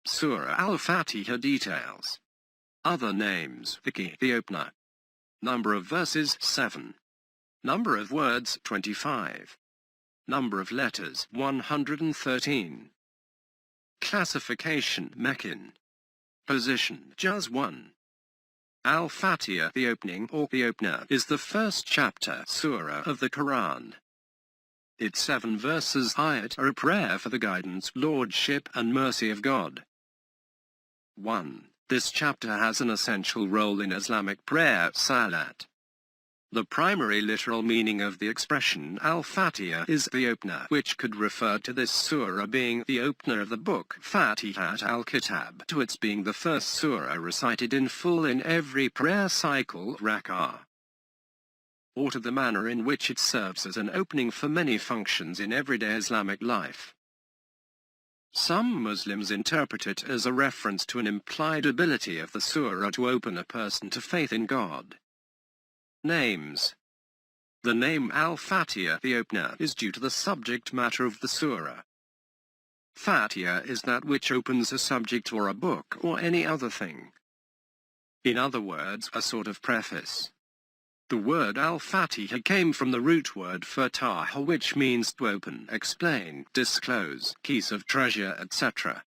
Surah Al Fatiha Details. Other names: the key, the opener. Number of verses 7. Number of words 25. Number of letters 113. Classification Meccan. Position Juzʼ 1. Al Fatiha, the opening or the opener, is the first chapter surah of the Quran. Its 7 verses ayat are a prayer for the guidance, lordship and mercy of God. 1. This chapter has an essential role in Islamic prayer salat. The primary literal meaning of the expression al-Fatiha is the opener, which could refer to this surah being the opener of the book Fatihat al-Kitab, to its being the first surah recited in full in every prayer cycle rak'ah, or to the manner in which it serves as an opening for many functions in everyday Islamic life. Some Muslims interpret it as a reference to an implied ability of the surah to open a person to faith in God. Names. The name Al-Fatiha, the opener, is due to the subject matter of the surah. Fatiha is that which opens a subject or a book or any other thing. In other words, a sort of preface. The word Al-Fatiha came from the root word Fataha, which means to open, explain, disclose, keys of treasure, etc.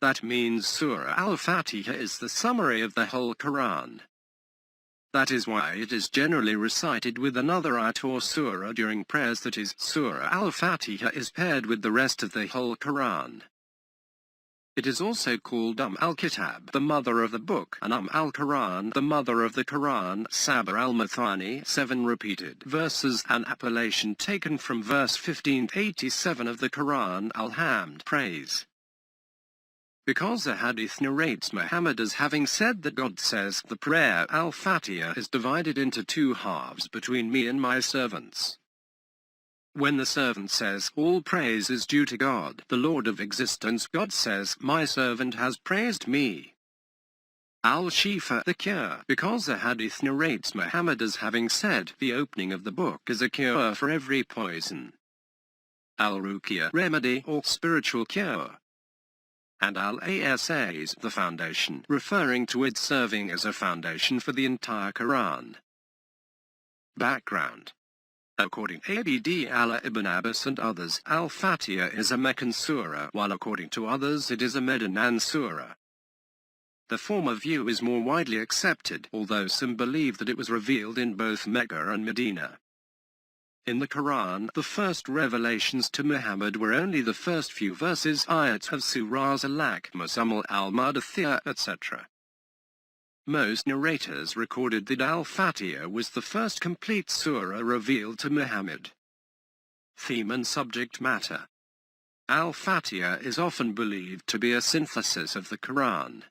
That means Surah Al-Fatiha is the summary of the whole Quran. That is why it is generally recited with another ayat or surah during prayers, that is, Surah Al-Fatiha is paired with the rest of the whole Quran. It is also called al-Kitab, the mother of the book, and al-Quran, the mother of the Quran, Sabah al-Mathani, 7 repeated verses, an appellation taken from verse 1587 of the Quran, al-Hamd, praise. Because a hadith narrates Muhammad as having said that God says, the prayer al-Fatiha is divided into 2 halves between me and my servants. When the servant says, all praise is due to God, the Lord of existence, God says, my servant has praised me. Al-Shifa, the cure, because a hadith narrates Muhammad as having said, the opening of the book is a cure for every poison. Al-Ruqya, remedy or spiritual cure. And Al-Asas, the foundation, referring to it serving as a foundation for the entire Quran. Background. According to Abd Allah ibn Abbas and others, Al-Fatiha is a Meccan surah, while according to others it is a Medinan surah. The former view is more widely accepted, although some believe that it was revealed in both Mecca and Medina. In the Quran, the first revelations to Muhammad were only the first few verses ayats of Surahs Alaq, Muzzammil, al-Muddathir, etc. Most narrators recorded that Al-Fatiha was the first complete surah revealed to Muhammad. Theme and subject matter. Al-Fatiha is often believed to be a synthesis of the Quran.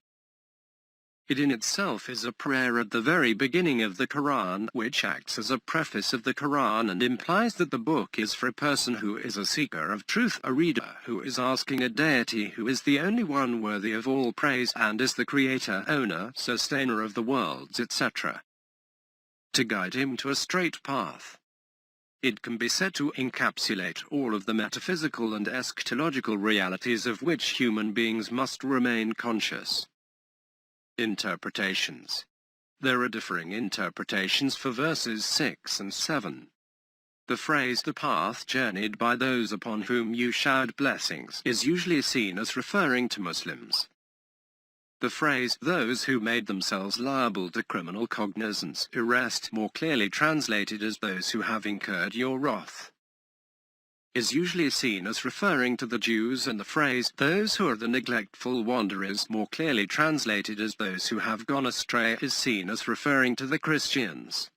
It in itself is a prayer at the very beginning of the Quran, which acts as a preface of the Quran and implies that the book is for a person who is a seeker of truth, a reader who is asking a deity who is the only one worthy of all praise and is the creator, owner, sustainer of the worlds, etc., to guide him to a straight path. It can be said to encapsulate all of the metaphysical and eschatological realities of which human beings must remain conscious. Interpretations. There are differing interpretations for verses 6 and 7. The phrase, the path journeyed by those upon whom you showered blessings, is usually seen as referring to Muslims. The phrase, those who made themselves liable to criminal cognizance, arrest, more clearly translated as those who have incurred your wrath, is usually seen as referring to the Jews, and the phrase, those who are the neglectful wanderers, more clearly translated as those who have gone astray, is seen as referring to the Christians.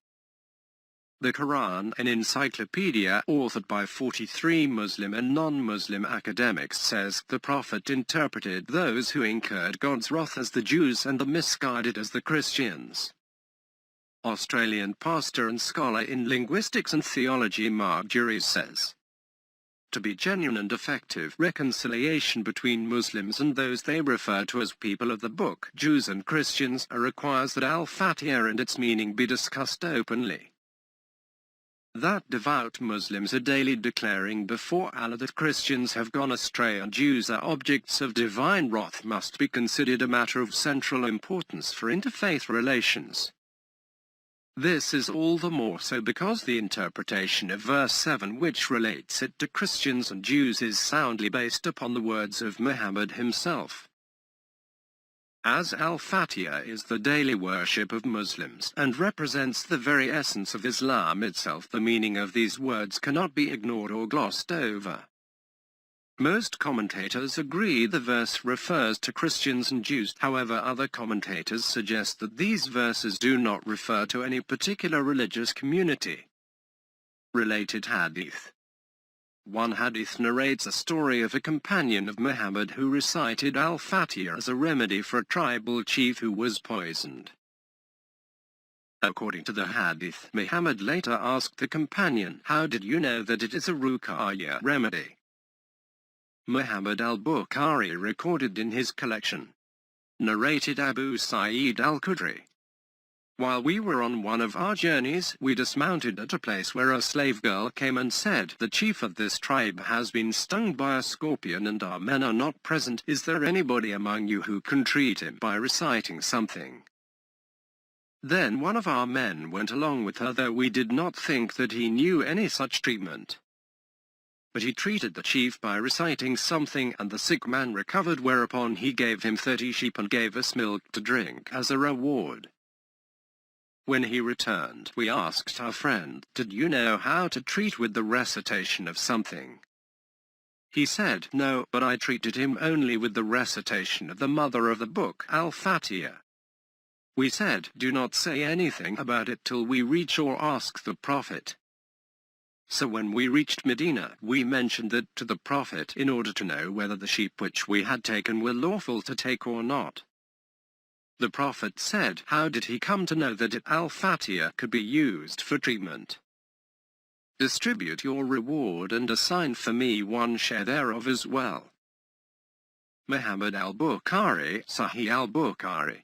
The Quran, an encyclopedia authored by 43 Muslim and non-Muslim academics, says, the Prophet interpreted those who incurred God's wrath as the Jews and the misguided as the Christians. Australian pastor and scholar in linguistics and theology Mark Jury says, to be genuine and effective, reconciliation between Muslims and those they refer to as people of the book, Jews and Christians, requires that Al-Fatiha and its meaning be discussed openly. that devout Muslims are daily declaring before Allah that Christians have gone astray and Jews are objects of divine wrath must be considered a matter of central importance for interfaith relations. This is all the more so because the interpretation of verse 7 which relates it to Christians and Jews is soundly based upon the words of Muhammad himself. As al-Fatiha is the daily worship of Muslims and represents the very essence of Islam itself, the meaning of these words cannot be ignored or glossed over. Most commentators agree the verse refers to Christians and Jews. However, other commentators suggest that these verses do not refer to any particular religious community. Related hadith. One hadith narrates a story of a companion of Muhammad who recited al-Fatiha as a remedy for a tribal chief who was poisoned. According to the hadith, Muhammad later asked the companion, "How did you know that it is a ruqyah remedy?" Muhammad al-Bukhari recorded in his collection. Narrated Abu Sa'id al-Khudri. While we were on one of our journeys, we dismounted at a place where a slave girl came and said, "The chief of this tribe has been stung by a scorpion and our men are not present. Is there anybody among you who can treat him by reciting something?" Then one of our men went along with her, though we did not think that he knew any such treatment. But he treated the chief by reciting something, and the sick man recovered, whereupon he gave him 30 sheep and gave us milk to drink as a reward. When he returned, we asked our friend, "Did you know how to treat with the recitation of something?" He said, "No, but I treated him only with the recitation of the mother of the book, al-Fatiha." We said, "Do not say anything about it till we reach or ask the Prophet." So when we reached Medina, we mentioned it to the Prophet in order to know whether the sheep which we had taken were lawful to take or not. The Prophet said, "How did he come to know that al-Fatiha could be used for treatment? Distribute your reward and assign for me one share thereof as well." Muhammad al-Bukhari, Sahih al-Bukhari.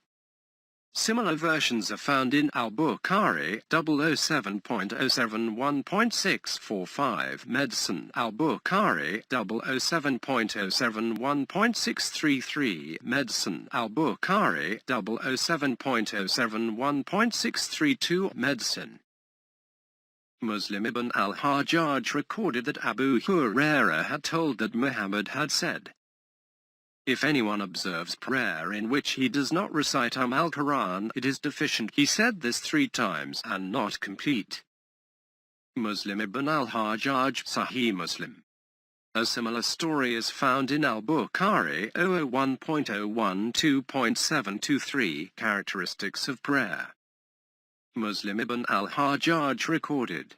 Similar versions are found in Al-Bukhari 007.071.645, Medicine, Al-Bukhari 007.071.633, Medicine, Al-Bukhari 007.071.632, Medicine. Muslim ibn al-Hajjaj recorded that Abu Hurairah had told that Muhammad had said, "If anyone observes prayer in which he does not recite al-Quran, it is deficient." He said this 3 times and not complete. Muslim ibn al-Hajjaj, Sahih Muslim. A similar story is found in Al-Bukhari 001.012.723, Characteristics of Prayer. Muslim ibn al-Hajjaj recorded.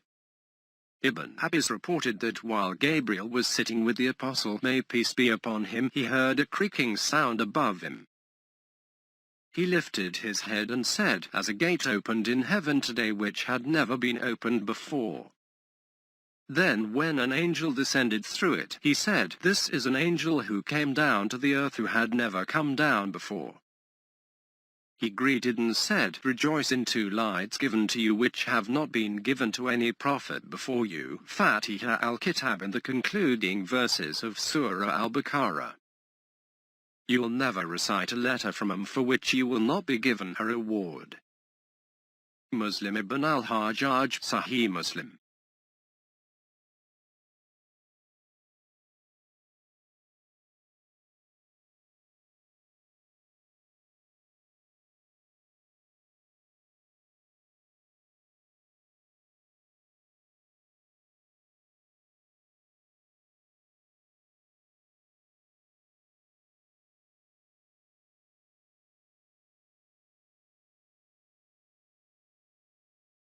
Ibn Abbas reported that while Gabriel was sitting with the apostle, may peace be upon him, he heard a creaking sound above him. He lifted his head and said, "As a gate opened in heaven today which had never been opened before." Then when an angel descended through it, he said, "This is an angel who came down to the earth who had never come down before." He greeted and said, "Rejoice in 2 lights given to you which have not been given to any prophet before you, Fatiha al-Kitab and the concluding verses of Surah al-Baqarah. You will never recite a letter from him for which you will not be given a reward." Muslim ibn al-Hajjaj, Sahih Muslim.